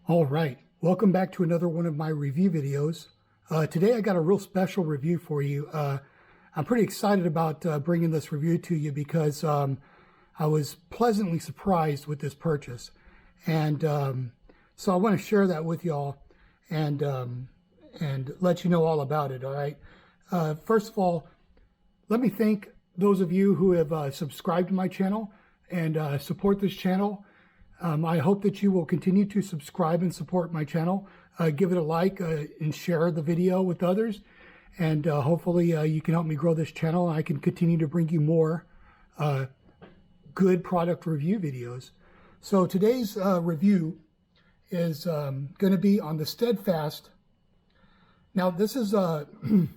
All right, welcome back to another one of my review videos. Today I got a real special review for you. I'm pretty excited about bringing this review to you because I was pleasantly surprised with this purchase. And so I want to share that with y'all and let you know all about it, all right? First of all, let me thank those of you who have subscribed to my channel and support this channel. I hope that you will continue to subscribe and support my channel. Give it a like and share the video with others. And hopefully you can help me grow this channel. And I can continue to bring you more good product review videos. So today's review is going to be on the Steadfast. Now this is the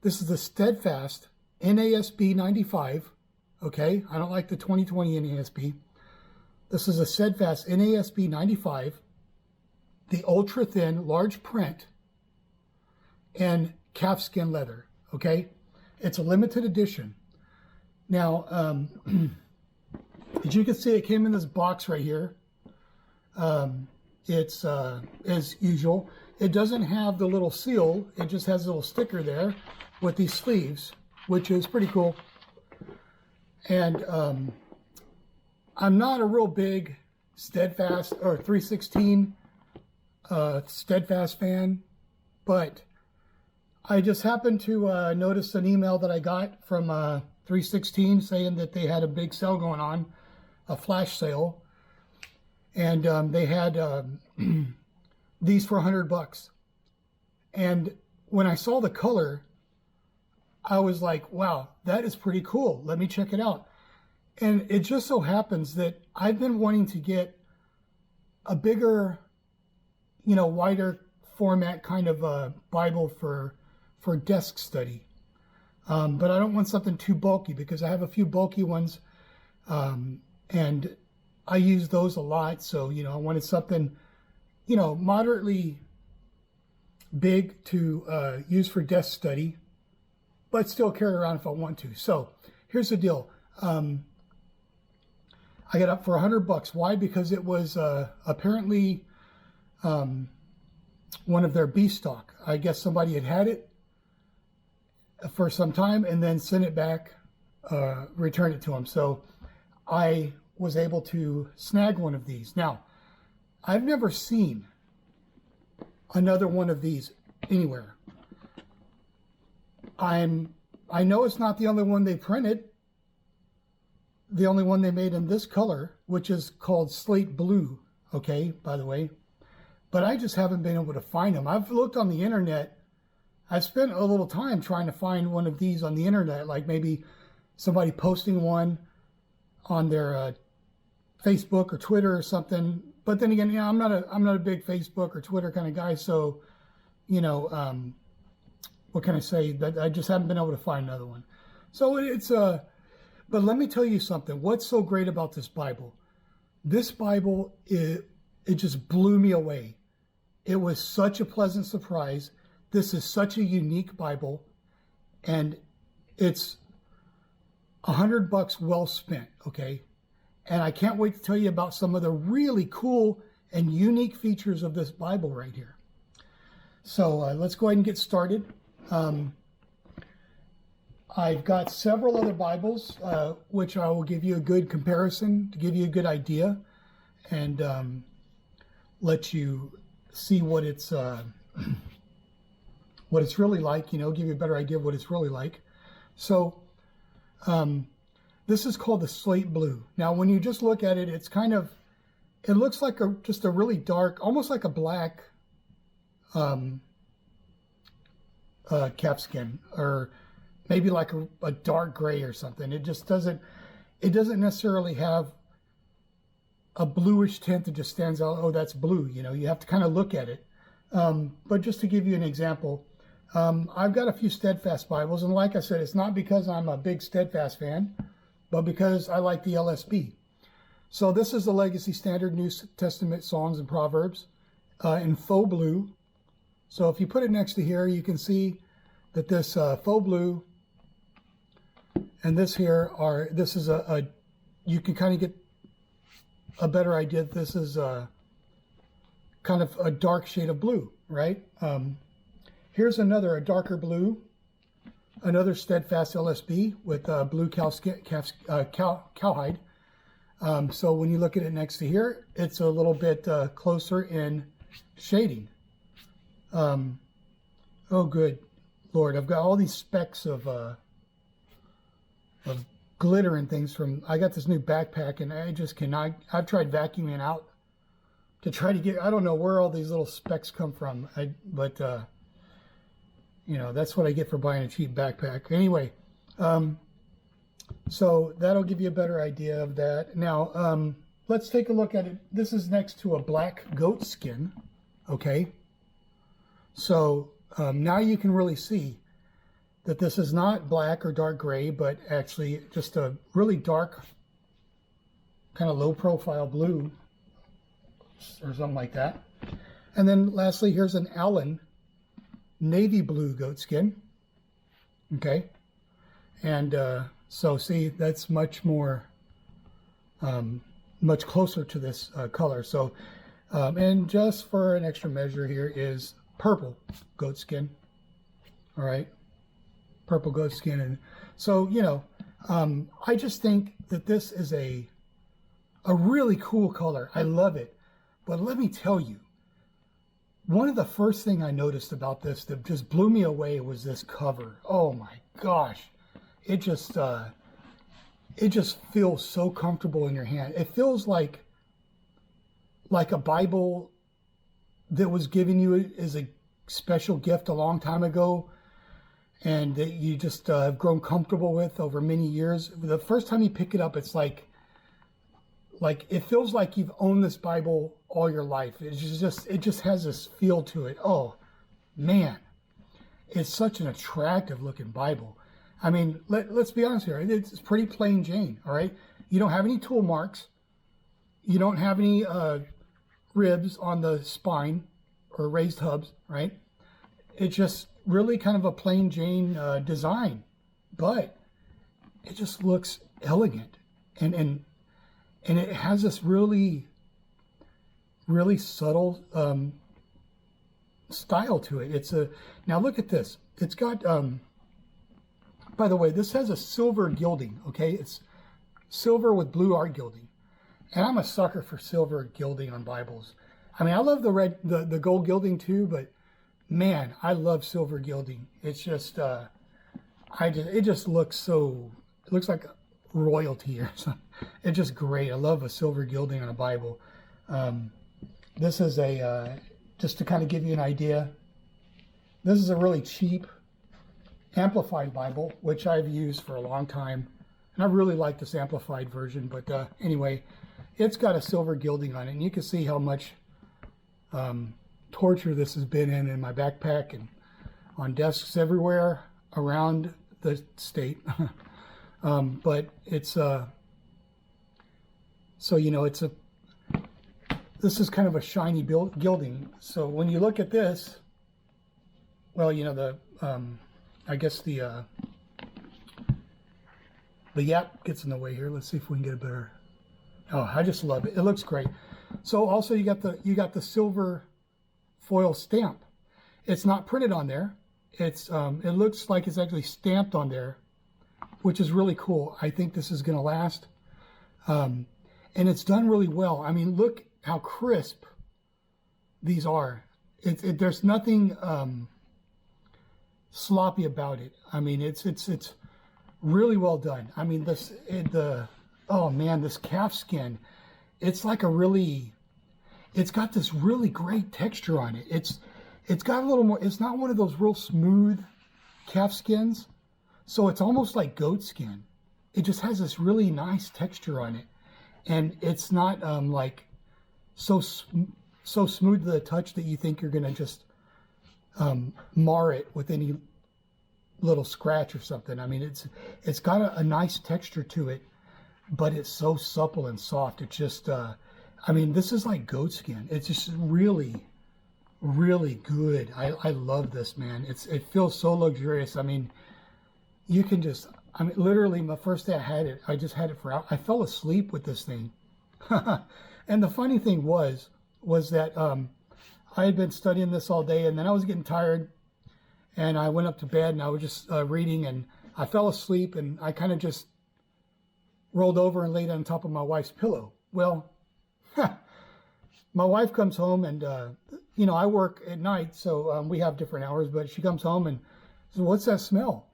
Steadfast NASB'95. Okay, I don't like the 2020 NASB. This is a Steadfast NASB'95, the ultra thin, large print, and calfskin leather. Okay, it's a limited edition. Now, as you can see, it came in this box right here. It's as usual. It doesn't have the little seal. It just has a little sticker there with these sleeves, which is pretty cool. And I'm not a real big Steadfast or 316 Steadfast fan, but I just happened to notice an email that I got from 316 saying that they had a big sale going on, a flash sale, and they had these for $100. And when I saw the color, I was like, wow, that is pretty cool. Let me check it out. And it just so happens that I've been wanting to get a bigger, wider format kind of Bible for desk study. But I don't want something too bulky because I have a few bulky ones and I use those a lot. So, I wanted something, moderately big to use for desk study, but still carry around if I want to. So here's the deal. I got up for $100. Why? Because it was apparently one of their B stock. I guess somebody had it for some time and then sent it back, returned it to them. So I was able to snag one of these. Now, I've never seen another one of these anywhere. I know it's not the only one they printed. The only one they made in this color, which is called Slate Blue, okay, by the way. But I just haven't been able to find them. I've looked on the internet. I've spent a little time trying to find one of these on the internet, like maybe somebody posting one on their Facebook or Twitter or something. But then again, I'm not a big Facebook or Twitter kind of guy, so what can I say? That I just haven't been able to find another one. So it's but let me tell you something. What's so great about this Bible? This Bible, it just blew me away. It was such a pleasant surprise. This is such a unique Bible, and it's $100 well spent, okay? And I can't wait to tell you about some of the really cool and unique features of this Bible right here. So let's go ahead and get started. I've got several other Bibles, which I will give you a good comparison to give you a good idea and let you see what it's really like, give you a better idea of what it's really like. So this is called the Slate Blue. Now, when you just look at it, it's it looks like just a really dark, almost like a black calfskin, or maybe like a dark gray or something. It doesn't necessarily have a bluish tint that just stands out. Oh, that's blue. You have to kind of look at it. But just to give you an example, I've got a few Steadfast Bibles. And like I said, it's not because I'm a big Steadfast fan, but because I like the LSB. So this is the Legacy Standard New Testament Songs and Proverbs in faux blue. So if you put it next to here, you can see that this faux blue and this here this is you can kind of get a better idea. This is kind of a dark shade of blue, right? Here's a darker blue, another Steadfast LSB with blue cowhide. So when you look at it next to here, it's a little bit closer in shading. Oh, good Lord, I've got all these specks of glitter and things I got this new backpack, and I just cannot. I've tried vacuuming out to try to get, I don't know where all these little specks come from, but you know, that's what I get for buying a cheap backpack. Anyway, so that'll give you a better idea of that. Now, let's take a look at it. This is next to a black goat skin, okay? So now you can really see that this is not black or dark gray, but actually just a really dark, kind of low profile blue or something like that. And then lastly, here's an Allen navy blue goat skin. Okay. And so see, that's much more, much closer to this color. So, and just for an extra measure here is purple goat skin. All right. Purple goat skin. And so, you know, I just think that this is a really cool color. I love it. But let me tell you, one of the first thing I noticed about this that just blew me away was this cover. Oh my gosh. It just feels so comfortable in your hand. It feels like a Bible that was given you as a special gift a long time ago, and that you just have grown comfortable with over many years. The first time you pick it up, it's like it feels like you've owned this Bible all your life. It just has this feel to it. Oh man, it's such an attractive looking Bible. I mean, let's be honest here. It's pretty plain Jane. All right, you don't have any tool marks. You don't have any ribs on the spine or raised hubs. Right? It's just really kind of a plain Jane design, but it just looks elegant, and it has this really subtle style to it. Now look at this. It's got, by the way, this has a silver gilding. Okay, it's silver with blue art gilding, and I'm a sucker for silver gilding on Bibles. I mean, I love the gold gilding too, but man, I love silver gilding. It's just, it just looks so, it looks like royalty or something. It's just great. I love a silver gilding on a Bible. This is just to kind of give you an idea, this is a really cheap amplified Bible, which I've used for a long time. And I really like this amplified version, but anyway, it's got a silver gilding on it, and you can see how much torture this has been in my backpack and on desks everywhere around the state. But it's so, you know, this is kind of a shiny gilding. So when you look at this, well, you know, I guess the yap gets in the way here. Let's see if we can get a better. Oh, I just love it. It looks great. So also you got the silver foil stamp. It's not printed on there. It looks like it's actually stamped on there, which is really cool. I think this is going to last. And it's done really well. I mean, look how crisp these are. There's nothing sloppy about it. I mean, it's really well done. I mean, oh man, this calfskin, it's like it's got this really great texture on it. It's got a little more, it's not one of those real smooth calfskins. So it's almost like goat skin. It just has this really nice texture on it. And it's not like so smooth to the touch that you think you're going to just mar it with any little scratch or something. I mean, it's got a nice texture to it, but it's so supple and soft. It's just, I mean, this is like goat skin. It's just really, really good. I love this, man. It feels so luxurious. I mean, you can just, I mean, literally my first day I had it, I just had it for, I fell asleep with this thing. And the funny thing was that I had been studying this all day, and then I was getting tired, and I went up to bed, and I was just reading, and I fell asleep, and I kind of just rolled over and laid on top of my wife's pillow. Well, my wife comes home, and you know, I work at night, so we have different hours, but she comes home and says, "What's that smell?"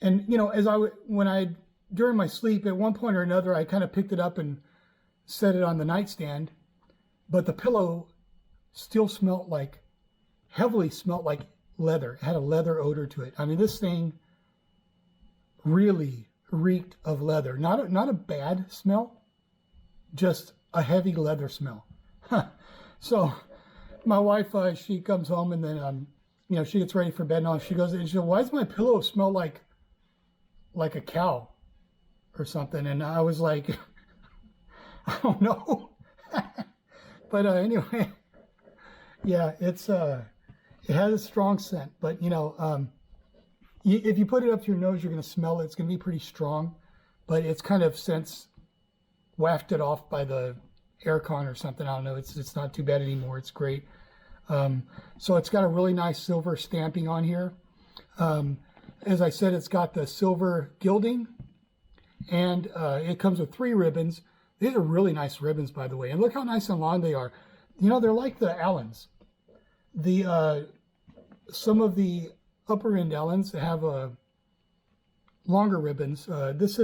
And you know, during my sleep, at one point or another, I kind of picked it up and set it on the nightstand, but the pillow still heavily smelled like leather. It had a leather odor to it. I mean, this thing really reeked of leather. Not a bad smell, just a heavy leather smell. So my wife, she comes home, and then you know, she gets ready for bed, and all. She goes, and she goes, "Why does my pillow smell like a cow or something?" And I was like, I don't know. But anyway, yeah, it has a strong scent. But you know, if you put it up to your nose, you're going to smell it. It's going to be pretty strong, but it's kind of since wafted off by the aircon or something. I don't know. It's not too bad anymore. It's great. So it's got a really nice silver stamping on here. As I said, it's got the silver gilding, and it comes with 3 ribbons. These are really nice ribbons, by the way. And look how nice and long they are. You know, they're like the Allens. Some of the upper end Allens have longer ribbons. This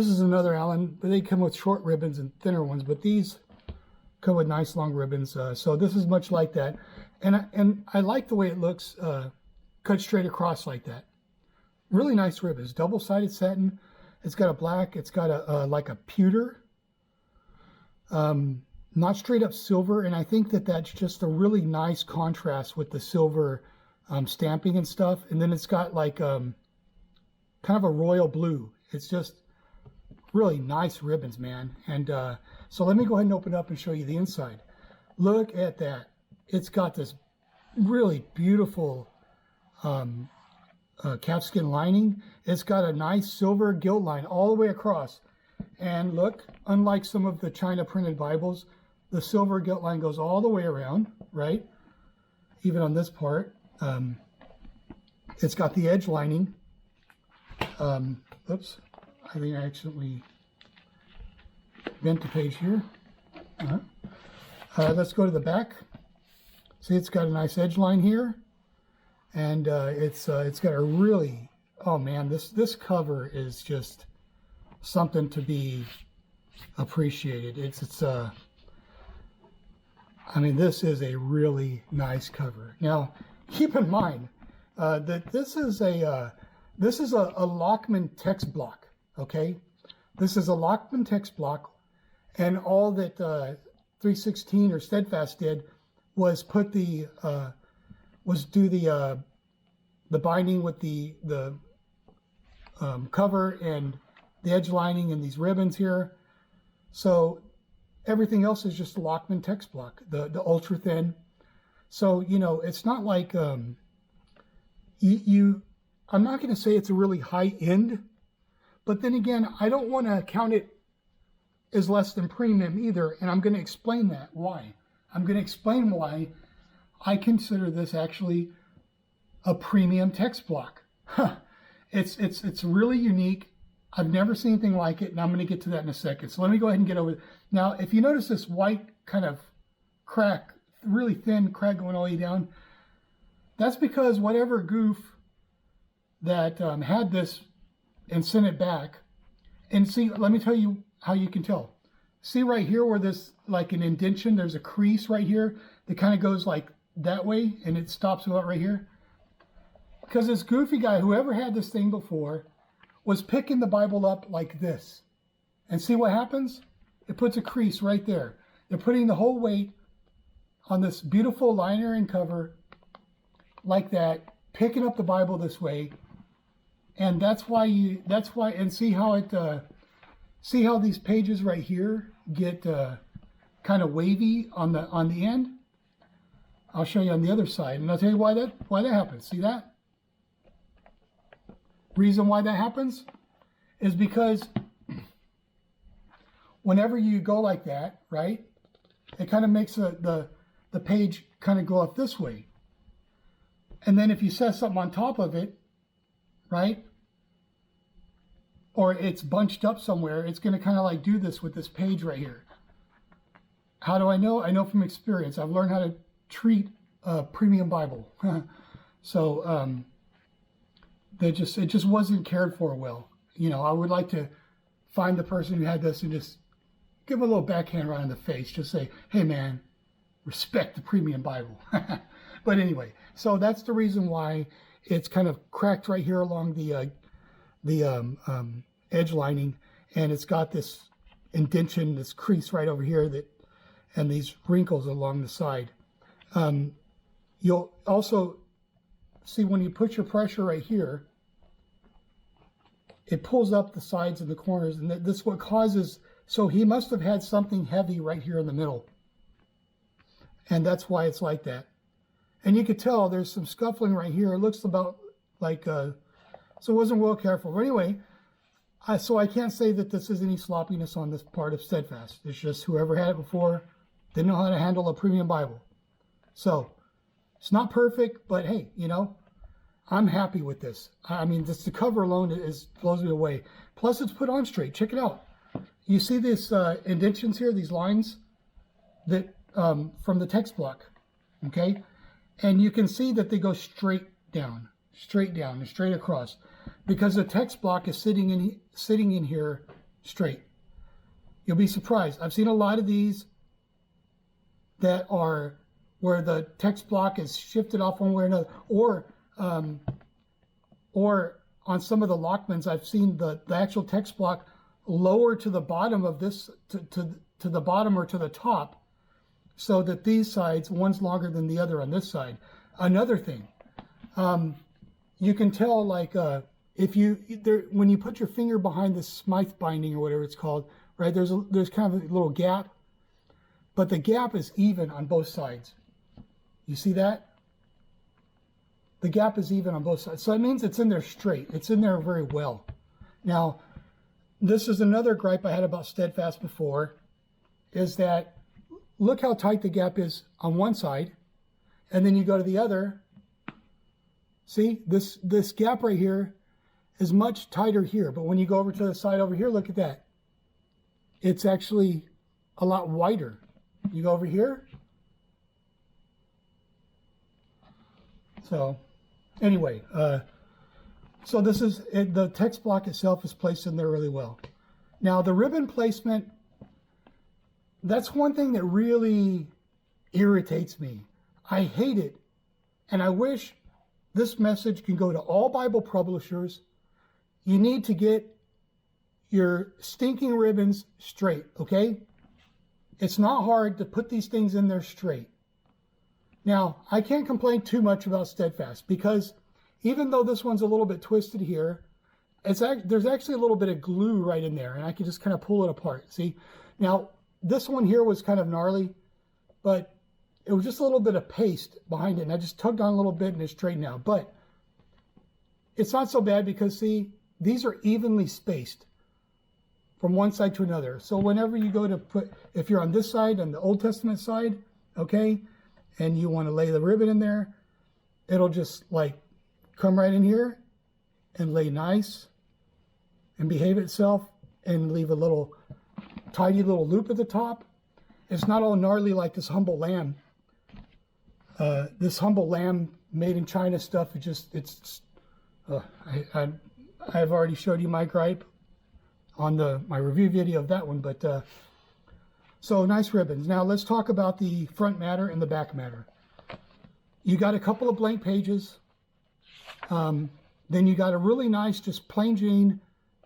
is another Allen, but they come with short ribbons and thinner ones. But these come with nice long ribbons. So this is much like that. And I like the way it looks cut straight across like that. Really nice ribbons. Double-sided satin. It's got a black. It's got like a pewter. Not straight up silver. And I think that's just a really nice contrast with the silver stamping and stuff. And then it's got like kind of a royal blue. It's just really nice ribbons, man. And so let me go ahead and open it up and show you the inside. Look at that. It's got this really beautiful calfskin lining. It's got a nice silver gilt line all the way across. And look, unlike some of the China printed Bibles, the silver gilt line goes all the way around, right? Even on this part. It's got the edge lining. Oops, I think I accidentally bent the page here. Let's go to the back. See, it's got a nice edge line here, and it's got a really, oh man, this cover is just something to be appreciated. I mean, this is a really nice cover. Now, keep in mind that this is a Lockman text block. Okay, this is a Lockman text block, and all that 316 or Steadfast did was do the binding with the cover and the edge lining and these ribbons here. So everything else is just a Lockman text block, the ultra thin. So you know, it's not like I'm not going to say it's a really high end, but then again, I don't want to count it as less than premium either, and I'm going to explain that why. I'm going to explain why I consider this actually a premium text block. It's really unique. I've never seen anything like it, and I'm going to get to that in a second. So let me go ahead and get over it. Now, if you notice this white kind of crack, really thin crack going all the way down, that's because whatever goof that had this and sent it back, and see, let me tell you how you can tell. See right here where this, like an indentation, there's a crease right here that kind of goes like that way, and it stops about right here. Because this goofy guy, whoever had this thing before, was picking the Bible up like this. And see what happens? It puts a crease right there. They're putting the whole weight on this beautiful liner and cover like that, picking up the Bible this way. And that's why, and see how these pages right here get kind of wavy on the end? I'll show you on the other side, and I'll tell you why that happens. See that? Reason why that happens is because whenever you go like that, right, it kind of makes the page kind of go up this way. And then if you set something on top of it, right, or it's bunched up somewhere, it's going to kind of like do this with this page right here. How do I know? I know from experience. I've learned how to treat a premium Bible. So it just wasn't cared for well. You know, I would like to find the person who had this and just give them a little backhand right in the face. Just say, hey man, respect the premium Bible. But anyway, so that's the reason why it's kind of cracked right here along the edge lining, and it's got this indentation, this crease right over here, and these wrinkles along the side. You'll also see when you put your pressure right here, it pulls up the sides and the corners, and this is what causes, so he must have had something heavy right here in the middle. And that's why it's like that. And you could tell there's some scuffling right here. It looks about like, so it wasn't well careful. But anyway, so I can't say that this is any sloppiness on this part of Steadfast. It's just whoever had it before didn't know how to handle a premium Bible. So it's not perfect, but hey, you know, I'm happy with this. I mean, the cover alone blows me away. Plus, it's put on straight. Check it out. You see these indentions here, these lines that from the text block, okay? And you can see that they go straight down, and straight across, because the text block is sitting in here straight. You'll be surprised. I've seen a lot of these that are where the text block is shifted off one way or another, or on some of the Lockmans, I've seen the actual text block lower to the bottom of this, to the bottom or to the top, so that these sides, one's longer than the other on this side. Another thing, you can tell, like, when you put your finger behind the Smythe binding or whatever it's called, right, there's kind of a little gap, but the gap is even on both sides. You see that? The gap is even on both sides. So that means it's in there straight. It's in there very well. Now, this is another gripe I had about Steadfast before, is that look how tight the gap is on one side, and then you go to the other. See, this gap right here is much tighter here, but when you go over to the side over here, look at that. It's actually a lot wider. You go over here. So anyway, so this is the text block itself is placed in there really well. Now the ribbon placement, that's one thing that really irritates me. I hate it, and I wish this message can go to all Bible publishers. You need to get your stinking ribbons straight, okay? It's not hard to put these things in there straight. Now, I can't complain too much about Steadfast, because even though this one's a little bit twisted here, there's actually a little bit of glue right in there, and I can just kind of pull it apart. See? Now, this one here was kind of gnarly, but it was just a little bit of paste behind it, and I just tugged on a little bit and it's straightened out. But it's not so bad because, see, these are evenly spaced from one side to another. So whenever you go to if you're on this side, on the Old Testament side, okay, and you want to lay the ribbon in there, it'll just like come right in here and lay nice and behave itself and leave a little tidy little loop at the top. It's not all gnarly like this Humble Lamb. This Humble Lamb made in China stuff, I've already showed you my gripe on my review video of that one, but so nice ribbons. Now let's talk about the front matter and the back matter. You got a couple of blank pages. Then you got a really nice, just plain Jane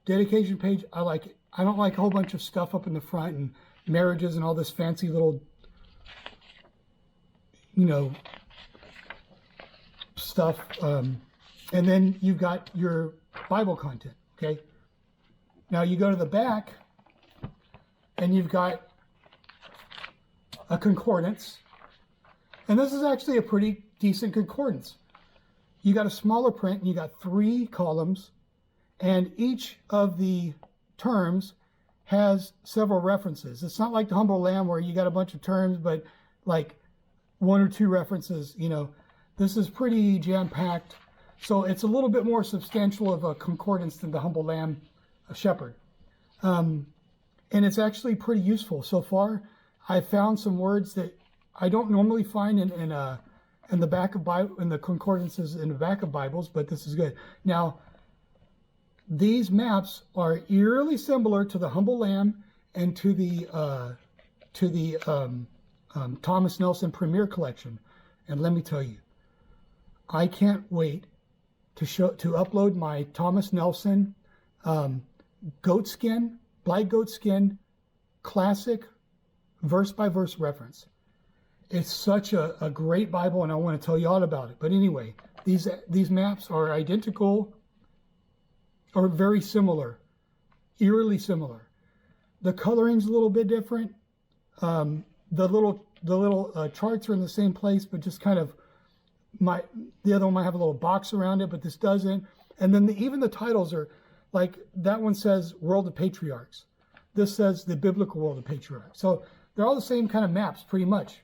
dedication page. I like it. I don't like a whole bunch of stuff up in the front and marriages and all this fancy little, stuff. And then you've got your Bible content, okay? Now you go to the back and you've got a concordance. And this is actually a pretty decent concordance. You got a smaller print and you got 3 columns, and each of the terms has several references. It's not like the Humble Lamb where you got a bunch of terms, but like one or two references, you know. This is pretty jam-packed. So it's a little bit more substantial of a concordance than the Humble Lamb Shepherd. And it's actually pretty useful. So far, I've found some words that I don't normally find in the back of Bible, in the concordances in the back of Bibles, but this is good. Now, these maps are eerily similar to the Humble Lamb and to the Thomas Nelson Premier Collection. And let me tell you, I can't wait to upload my Thomas Nelson goatskin, black goatskin, classic verse-by-verse reference. It's such a great Bible, and I want to tell you all about it. But anyway, these maps are identical or very similar, eerily similar. The coloring's a little bit different. The little charts are in the same place, but just kind of the other one might have a little box around it, but this doesn't. And then even the titles are like, that one says World of Patriarchs. This says the Biblical World of Patriarchs. So they're all the same kind of maps, pretty much.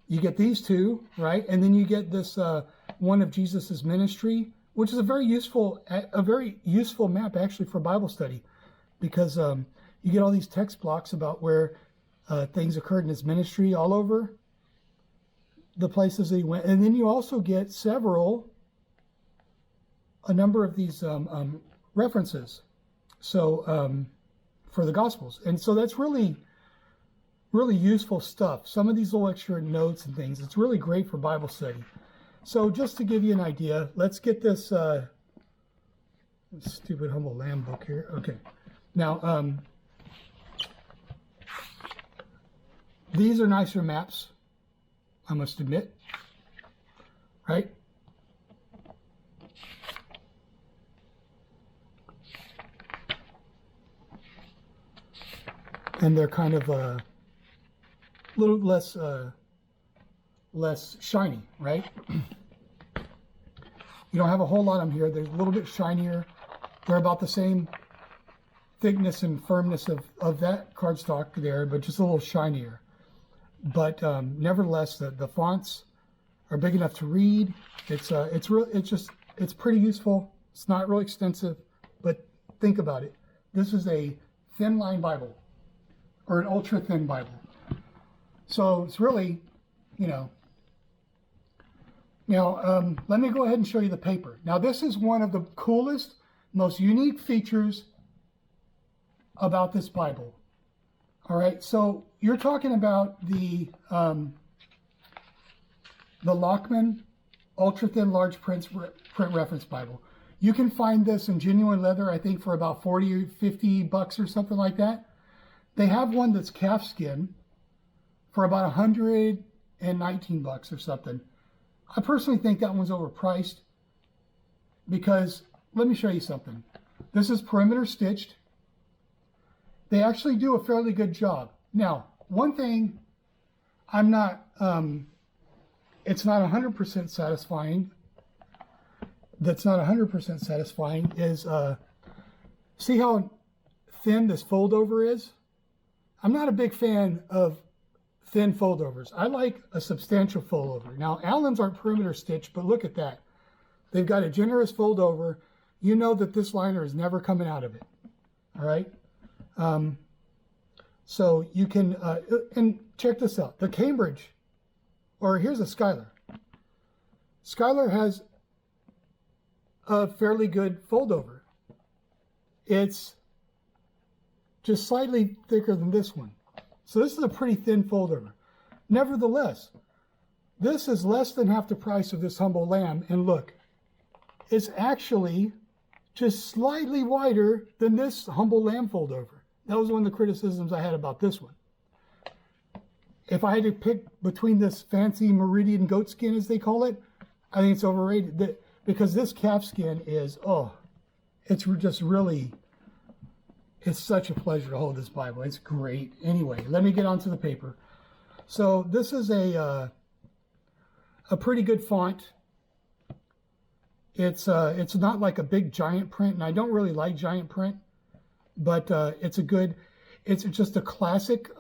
You get these two, right? And then you get this one of Jesus's ministry, which is a very useful map actually for Bible study, because you get all these text blocks about where things occurred in his ministry all over the places that he went. And then you also get a number of these references, so for the Gospels. And so that's really useful stuff. Some of these little extra notes and things, it's really great for Bible study. So just to give you an idea, let's get this stupid Humble Lamb book here. Okay. Now, these are nicer maps, I must admit, right? And they're kind of a little less shiny, right? You don't have a whole lot of them here. They're a little bit shinier. They're about the same thickness and firmness of that cardstock there, but just a little shinier. But nevertheless, the fonts are big enough to read. It's pretty useful. It's not real extensive, but think about it. This is a thin line Bible, or an ultra thin Bible. So it's really, you know. Now, let me go ahead and show you the paper. Now, this is one of the coolest, most unique features about this Bible. All right, so you're talking about the Lockman Ultra Thin Large Print Reference Bible. You can find this in genuine leather, I think, for about 40 or 50 bucks or something like that. They have one that's calfskin for about 119 bucks or something. I personally think that one's overpriced because, let me show you something. This is perimeter stitched. They actually do a fairly good job. Now, one thing it's not 100% satisfying, that's not 100% satisfying is, see how thin this fold over is? I'm not a big fan of thin fold overs. I like a substantial fold over. Now, Allen's aren't perimeter stitched, but look at that. They've got a generous fold over. You know that this liner is never coming out of it. All right? So you can, and check this out. The Cambridge, or here's a Schuyler. Schuyler has a fairly good fold over. It's just slightly thicker than this one. So this is a pretty thin fold over. Nevertheless, this is less than half the price of this Humble Lamb. And look, it's actually just slightly wider than this Humble Lamb fold over. That was one of the criticisms I had about this one. If I had to pick between this fancy Meridian goatskin, as they call it, I think it's overrated. Because this calfskin is, it's just really, it's such a pleasure to hold this Bible. It's great. Anyway, let me get on to the paper. So this is a pretty good font. It's not like a big giant print, and I don't really like giant print, but it's just a classic,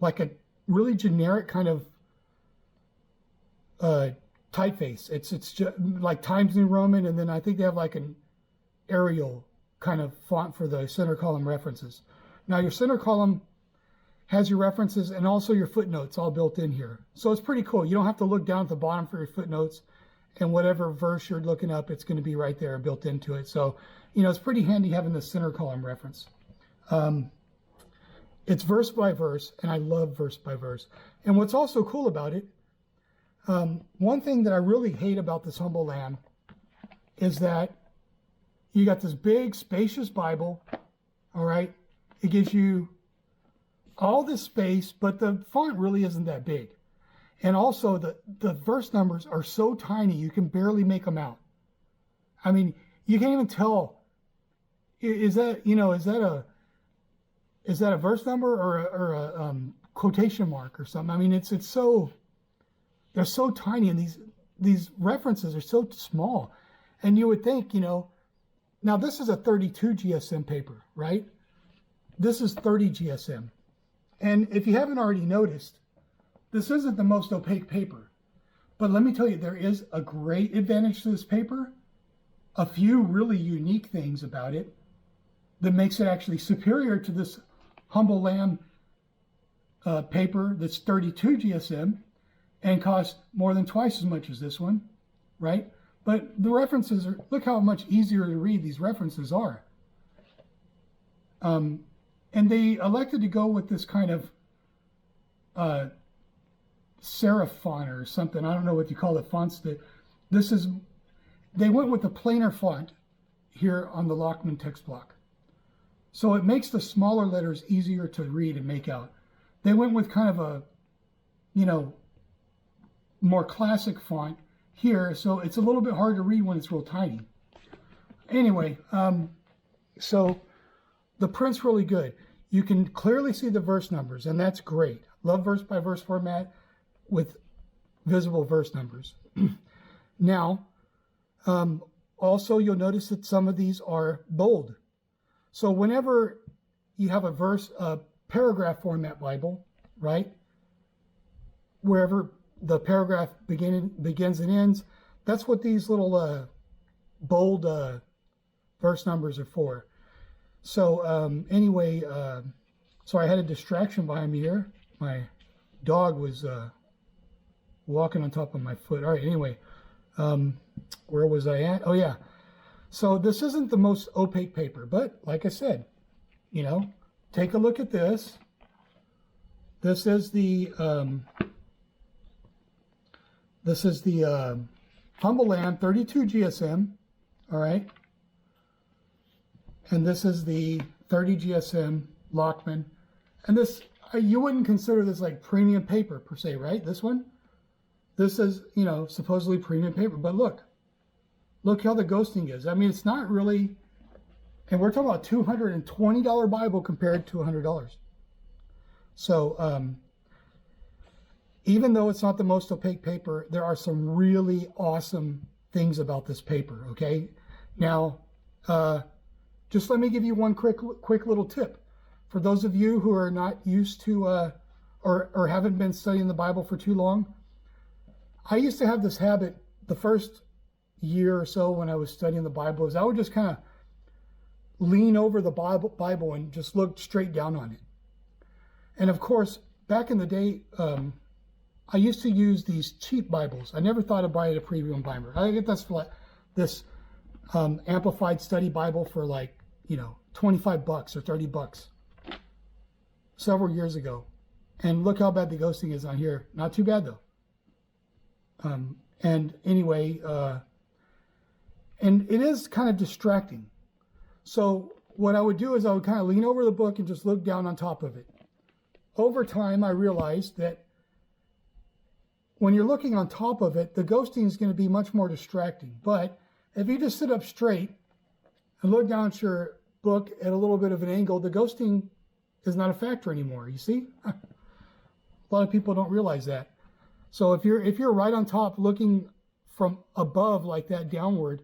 like a really generic kind of typeface. It's just like Times New Roman, and then I think they have like an Arial kind of font for the center column references. Now your center column has your references and also your footnotes all built in here. So it's pretty cool. You don't have to look down at the bottom for your footnotes, and whatever verse you're looking up, it's going to be right there built into it. So, it's pretty handy having the center column reference. It's verse by verse, and I love verse by verse. And what's also cool about it, one thing that I really hate about this humble lamb is that you got this big, spacious Bible, all right? It gives you all this space, but the font really isn't that big. And also, the verse numbers are so tiny, you can barely make them out. I mean, you can't even tell, is that a verse number or a quotation mark or something? I mean, they're so tiny, and these references are so small. And you would think, now this is a 32 GSM paper, right? This is 30 GSM. And if you haven't already noticed, this isn't the most opaque paper. But let me tell you, there is a great advantage to this paper, a few really unique things about it that makes it actually superior to this humble lamb paper that's 32 GSM and costs more than twice as much as this one, right? But the references are, look how much easier to read these references are. And they elected to go with this kind of serif font or something. I don't know what you call the fonts. They went with the plainer font here on the Lockman text block. So it makes the smaller letters easier to read and make out. They went with kind of a, more classic font here, so it's a little bit hard to read when it's real tiny. Anyway, so the print's really good. You can clearly see the verse numbers, and that's great. Love verse by verse format with visible verse numbers. Now, also you'll notice that some of these are bold. So whenever you have a paragraph format Bible, right? Wherever the paragraph begins and ends, that's what these little bold verse numbers are for. So anyway, so I had a distraction behind me here. My dog was walking on top of my foot. All right, anyway, where was I at? Oh yeah. So this isn't the most opaque paper, but like I said, take a look at this. This is the Humble Lamb 32 GSM, all right? And this is the 30 GSM Lockman. And this, you wouldn't consider this like premium paper per se, right? This one? This is, supposedly premium paper, but look how the ghosting is. I mean, it's not really, and we're talking about $220 Bible compared to $100. So, even though it's not the most opaque paper, there are some really awesome things about this paper, okay? Now, just let me give you one quick little tip. For those of you who are not used to, or haven't been studying the Bible for too long, I used to have this habit the first year or so when I was studying the Bible, is I would just kind of lean over the Bible and just look straight down on it. And of course, back in the day, I used to use these cheap Bibles. I never thought of buying a premium Bible. I get this Amplified Study Bible for like, $25 or $30 several years ago. And look how bad the ghosting is on here. Not too bad though. And anyway, and it is kind of distracting. So what I would do is I would kind of lean over the book and just look down on top of it. Over time, I realized that when you're looking on top of it, the ghosting is going to be much more distracting. But if you just sit up straight and look down at your book at a little bit of an angle, the ghosting is not a factor anymore. You see? A lot of people don't realize that. So if you're right on top looking from above like that downward,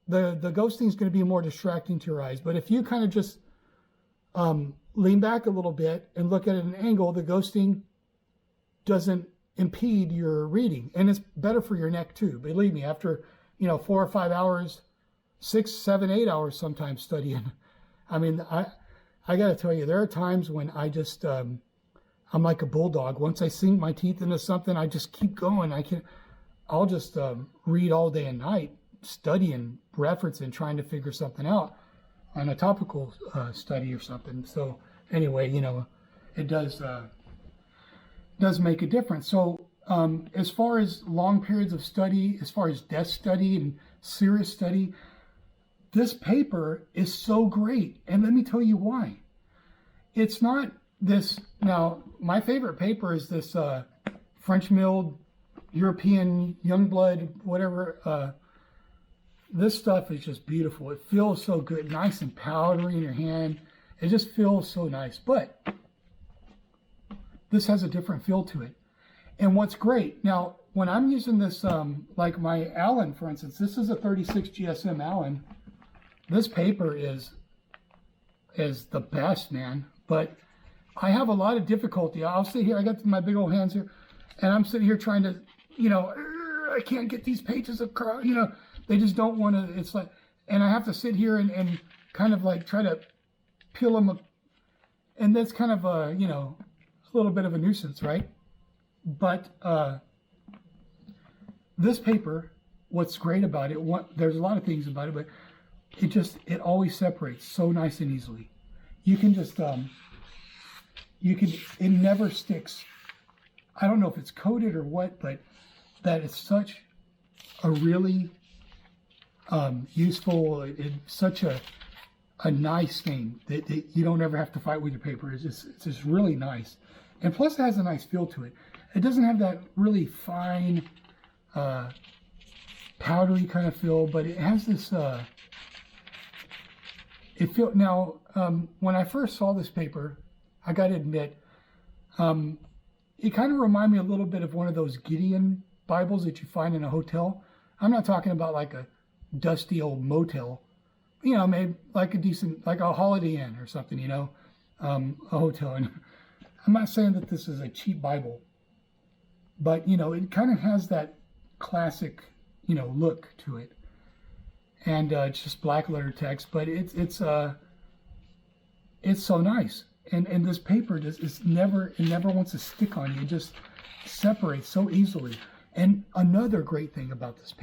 the ghosting is going to be more distracting to your eyes. But if you kind of just lean back a little bit and look at it at an angle, the ghosting doesn't impede your reading, and it's better for your neck too. Believe me, after 4 or 5 hours, 6, 7, 8 hours sometimes studying. I mean, I got to tell you, there are times when I just I'm like a bulldog. Once I sink my teeth into something, I just keep going. I'll just read all day and night, studying, referencing, trying to figure something out on a topical study or something. So anyway, it does make a difference. So as far as long periods of study, as far as desk study and serious study, this paper is so great. And let me tell you why. It's not this, now my favorite paper is this French milled European Youngblood, whatever. This stuff is just beautiful. It feels so good, nice and powdery in your hand. It just feels so nice. But this has a different feel to it. And what's great, now when I'm using this, like my Allen, for instance, this is a 36 GSM Allen. This paper is the best, man. But I have a lot of difficulty. I'll sit here, I got my big old hands here, and I'm sitting here trying to, I can't get these pages across, they just don't want to, it's like, and I have to sit here and kind of like try to peel them up. And that's kind of a, a little bit of a nuisance, right? But this paper, what's great about it, there's a lot of things about it, but it always separates so nice and easily. You can just, it never sticks. I don't know if it's coated or what, but that is such a really useful, it's such a nice thing that you don't ever have to fight with your paper. It's just really nice. And plus it has a nice feel to it. It doesn't have that really fine, powdery kind of feel, but it has this, now, when I first saw this paper, I got to admit, it kind of reminded me a little bit of one of those Gideon Bibles that you find in a hotel. I'm not talking about like a dusty old motel, maybe like a decent, like a Holiday Inn or something, a hotel. And I'm not saying that this is a cheap Bible, but, it kind of has that classic, look to it. And it's just black letter text, but it's so nice. And this paper it never wants to stick on you. It just separates so easily. And another great thing about this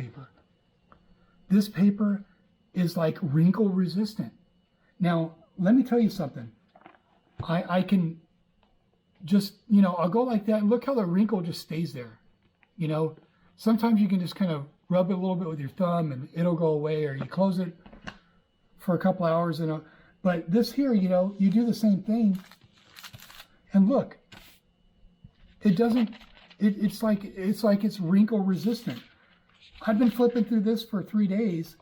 paper is like wrinkle resistant. Now, let me tell you something. I can just, I'll go like that and look how the wrinkle just stays there. Sometimes you can just kind of rub it a little bit with your thumb and it'll go away, or you close it for a couple hours. But this here, you do the same thing, and look, it doesn't. It's like it's wrinkle resistant. I've been flipping through this for 3 days,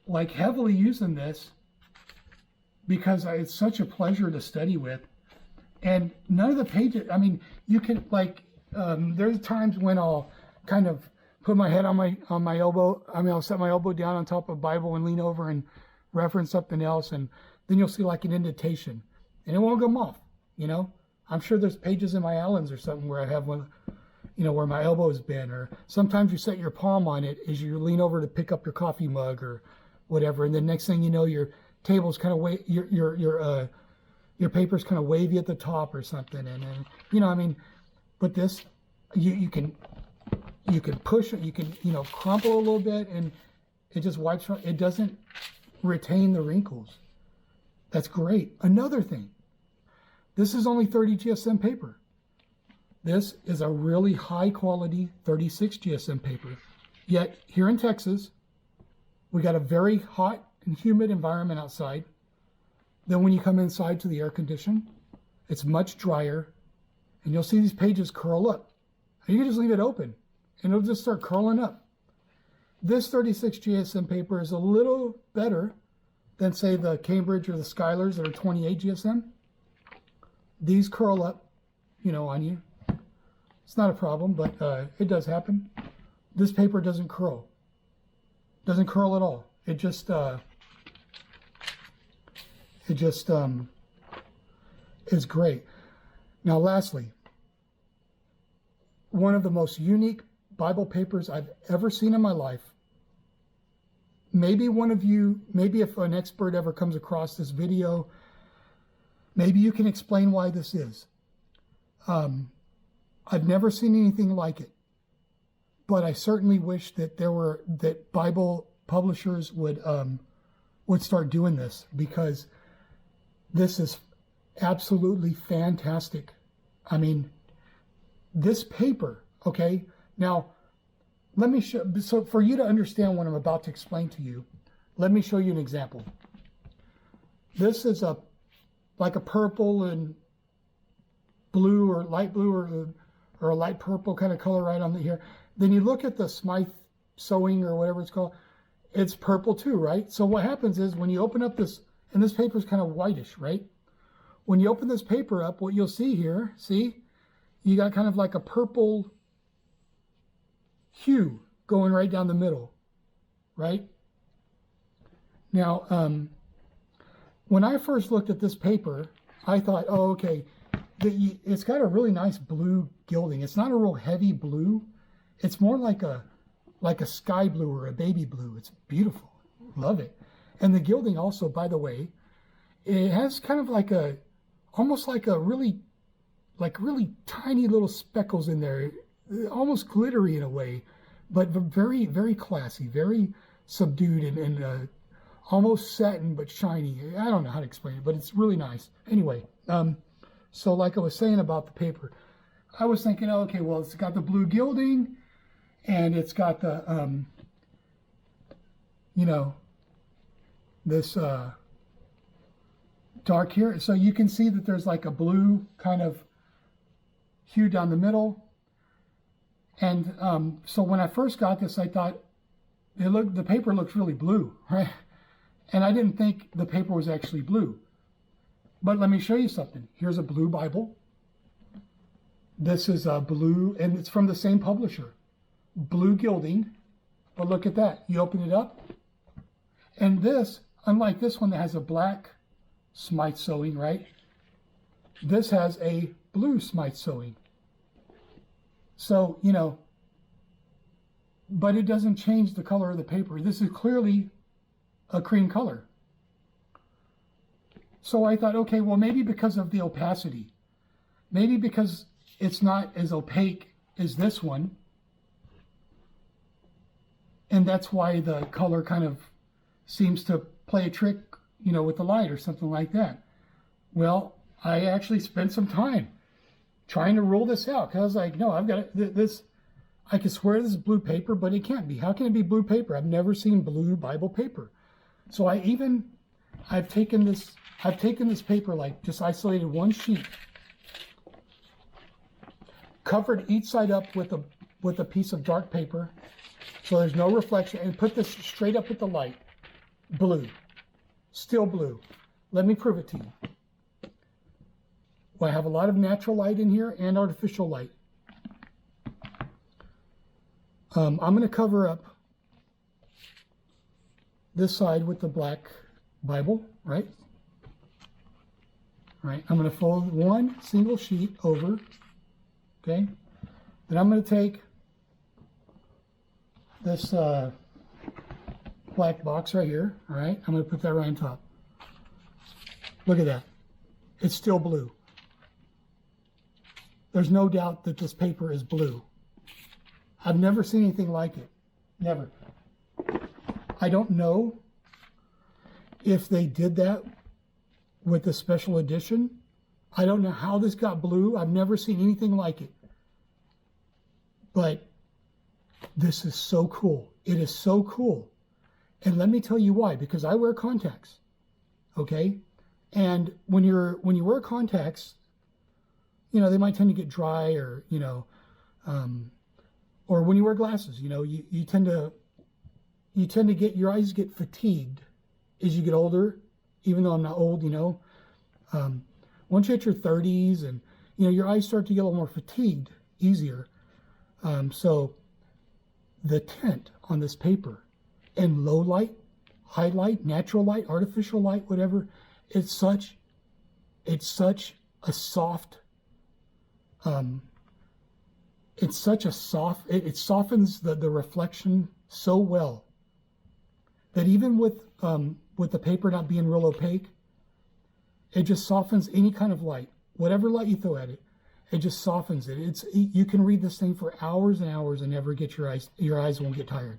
like heavily using this, because it's such a pleasure to study with. And none of the pages, I mean, you can there's times when I'll kind of put my head on my elbow. I'll set my elbow down on top of Bible and lean over and reference something else, and then you'll see like an indentation, and it won't come off. I'm sure there's pages in my Allens or something where I have one, where my elbow's been. Or sometimes you set your palm on it as you lean over to pick up your coffee mug or whatever, and then next thing you know, your table's kind of your paper's kind of wavy at the top or something, and but this you can push it, you can crumple a little bit, and it just wipes from. It doesn't retain the wrinkles. That's great. Another thing, this is only 30 GSM paper. This is a really high quality 36 GSM paper. Yet here in Texas, we got a very hot and humid environment outside. Then when you come inside to the air condition, it's much drier, and you'll see these pages curl up. You can just leave it open, and it'll just start curling up. This 36 GSM paper is a little better than, say, the Cambridge or the Skylers that are 28 GSM. These curl up, on you. It's not a problem, but it does happen. This paper doesn't curl. Doesn't curl at all. It just is great. Now, lastly, one of the most unique Bible papers I've ever seen in my life. Maybe one of you, maybe if an expert ever comes across this video, maybe you can explain why this is. I've never seen anything like it, but I certainly wish that that Bible publishers would start doing this, because this is absolutely fantastic. I mean, this paper, okay? Now, let me show, so for you to understand what I'm about to explain to you, let me show you an example. This is like a purple and blue or light blue or a light purple kind of color right on here. Then you look at the Smythe sewing or whatever it's called, it's purple too, right? So what happens is when you open up this, and this paper is kind of whitish, right? When you open this paper up, what you'll see here, see, you got kind of like a purple hue going right down the middle, right? Now, when I first looked at this paper, I thought, oh, okay, it's got a really nice blue gilding. It's not a real heavy blue. It's more like a sky blue or a baby blue. It's beautiful. Love it. And the gilding also, by the way, it has kind of like almost like a really tiny little speckles in there, almost glittery in a way, but very, very classy, very subdued and almost satin but shiny. I don't know how to explain it, but it's really nice. Anyway, so like I was saying about the paper, I was thinking, oh, okay, well, it's got the blue gilding and it's got the, this dark here. So you can see that there's like a blue kind of hue down the middle. And so when I first got this, I thought the paper looks really blue, right? And I didn't think the paper was actually blue. But let me show you something. Here's a blue Bible. This is a blue, and it's from the same publisher. Blue gilding. But look at that. You open it up. And this, unlike this one that has a black Smythe sewing, right? This has a blue Smythe sewing. So, but it doesn't change the color of the paper. This is clearly a cream color. So I thought, okay, well, maybe because of the opacity, maybe because it's not as opaque as this one, and that's why the color kind of seems to play a trick, with the light or something like that. Well, I actually spent some time trying to rule this out, because I was like, no, I've got this. I could swear this is blue paper, but it can't be. How can it be blue paper? I've never seen blue Bible paper. So I've taken this paper, like just isolated one sheet, covered each side up with a piece of dark paper, so there's no reflection, and put this straight up at the light. Blue, still blue. Let me prove it to you. Well, I have a lot of natural light in here and artificial light. I'm going to cover up this side with the black Bible, right? Right. I'm going to fold one single sheet over, okay? Then I'm going to take this black box right here, all right? I'm going to put that right on top. Look at that. It's still blue. There's no doubt that this paper is blue. I've never seen anything like it. Never. I don't know if they did that with the special edition. I don't know how this got blue. I've never seen anything like it. But this is so cool. It is so cool. And let me tell you why. Because I wear contacts. Okay? And when you wear contacts, they might tend to get dry, or or when you wear glasses, you tend to get, your eyes get fatigued as you get older, even though I'm not old, once you hit your 30s and, your eyes start to get a little more fatigued easier. So the tint on this paper in low light highlight, natural light, artificial light, whatever. It's such a soft, it softens the reflection so well that even with the paper not being real opaque, it just softens any kind of light, whatever light you throw at it. It just softens it. You can read this thing for hours and hours and never get your eyes won't get tired.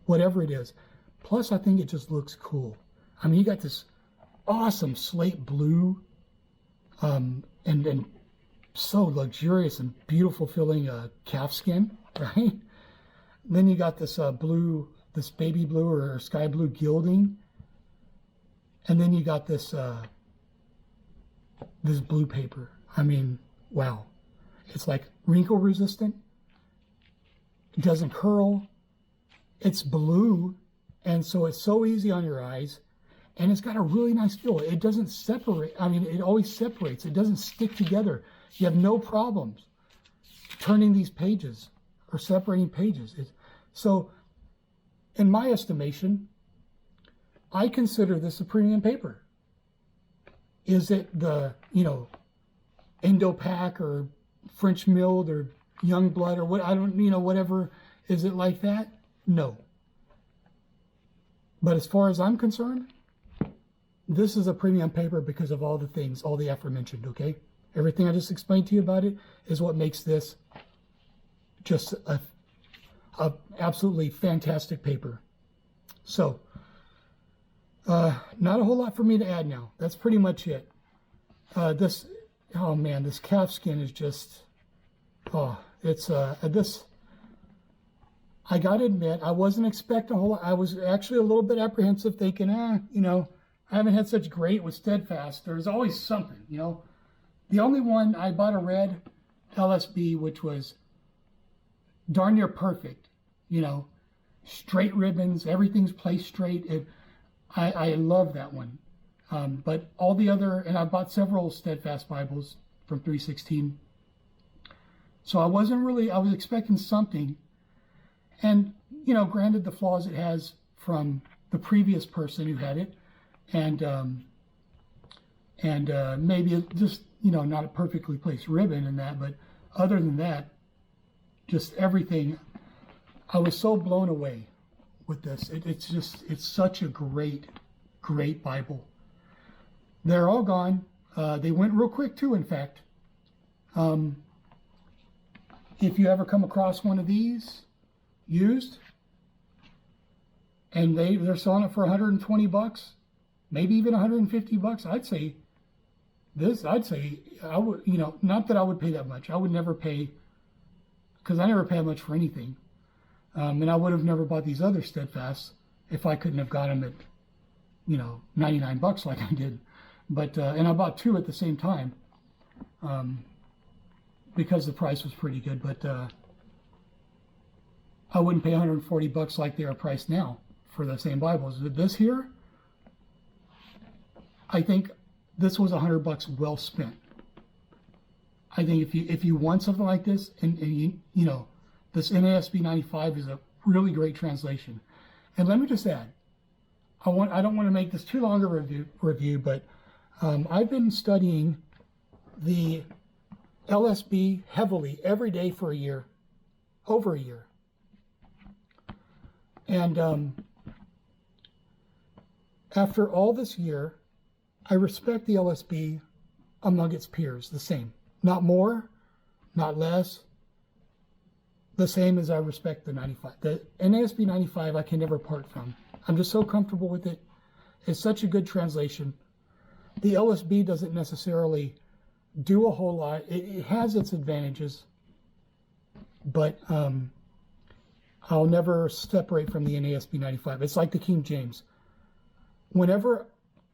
Whatever it is. Plus, I think it just looks cool. I mean, you got this awesome slate blue, and so luxurious and beautiful feeling calfskin, right? Then you got this blue, this baby blue or sky blue gilding, and then you got this this blue paper. I mean, wow. It's like wrinkle resistant. It doesn't curl. It's blue, and so it's so easy on your eyes, and it's got a really nice feel. It doesn't separate. I mean, it always separates. It doesn't stick together. You have no problems turning these pages or separating pages. So, in my estimation, I consider this a premium paper. Is it the, Indo-Pak or French milled or young blood or what? I don't, whatever. Is it like that? No. But as far as I'm concerned, this is a premium paper because of all the things, all the aforementioned, okay? Everything I just explained to you about it is what makes this just a absolutely fantastic paper. So, not a whole lot for me to add now. That's pretty much it. This calfskin is just, I gotta admit, I wasn't expecting a whole lot. I was actually a little bit apprehensive, thinking, I haven't had such great with Steadfast. There's always something, The only one, I bought a red LSB, which was darn near perfect, straight ribbons, everything's placed straight. I love that one. But all the other, and I bought several Steadfast Bibles from 316. So I was expecting something. And, granted the flaws it has from the previous person who had it, and maybe just, not a perfectly placed ribbon in that, but other than that, just everything, I was so blown away with this. It's such a great, great Bible. They're all gone. They went real quick too, in fact. If you ever come across one of these used, and they're selling it for $120, maybe even $150, I'd say I would, not that I would pay that much. I would never pay, because I never pay that much for anything. And I would have never bought these other Steadfasts if I couldn't have got them at, $99 like I did. But, and I bought two at the same time, because the price was pretty good. But I wouldn't pay $140 like they are priced now for the same Bibles. This here, I think this was $100 well spent. I think if you want something like this, and this NASB'95 is a really great translation. And let me just add, I don't want to make this too long a review, but I've been studying the LSB heavily every day for a year, over a year. And after all this year, I respect the LSB among its peers the same. Not more, not less. The same as I respect the 95. The NASB'95 I can never part from. I'm just so comfortable with it. It's such a good translation. The LSB doesn't necessarily do a whole lot. It has its advantages, but I'll never separate from the NASB'95. It's like the King James. Whenever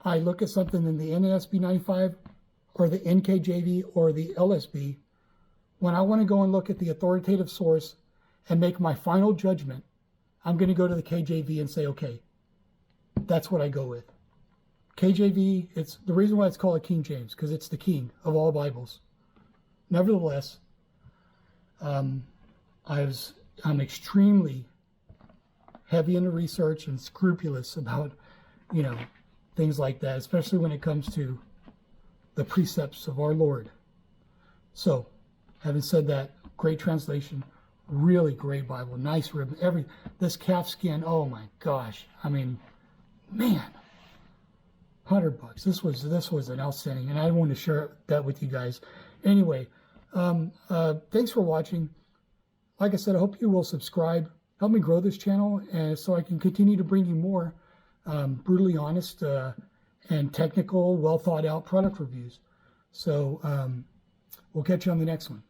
I look at something in the NASB'95 or the NKJV or the LSB, when I want to go and look at the authoritative source and make my final judgment, I'm going to go to the KJV and say, okay, that's what I go with. KJV, it's the reason why it's called a King James, because it's the king of all Bibles. Nevertheless, I'm extremely heavy into research and scrupulous about, you know, things like that, especially when it comes to the precepts of our Lord. So, having said that, great translation, really great Bible, nice ribbon. This calfskin, oh my gosh, I mean, man, $100. This was an outstanding, and I wanted to share that with you guys. Anyway, thanks for watching. Like I said, I hope you will subscribe, help me grow this channel, and so I can continue to bring you more brutally honest and technical, well thought out product reviews. So we'll catch you on the next one.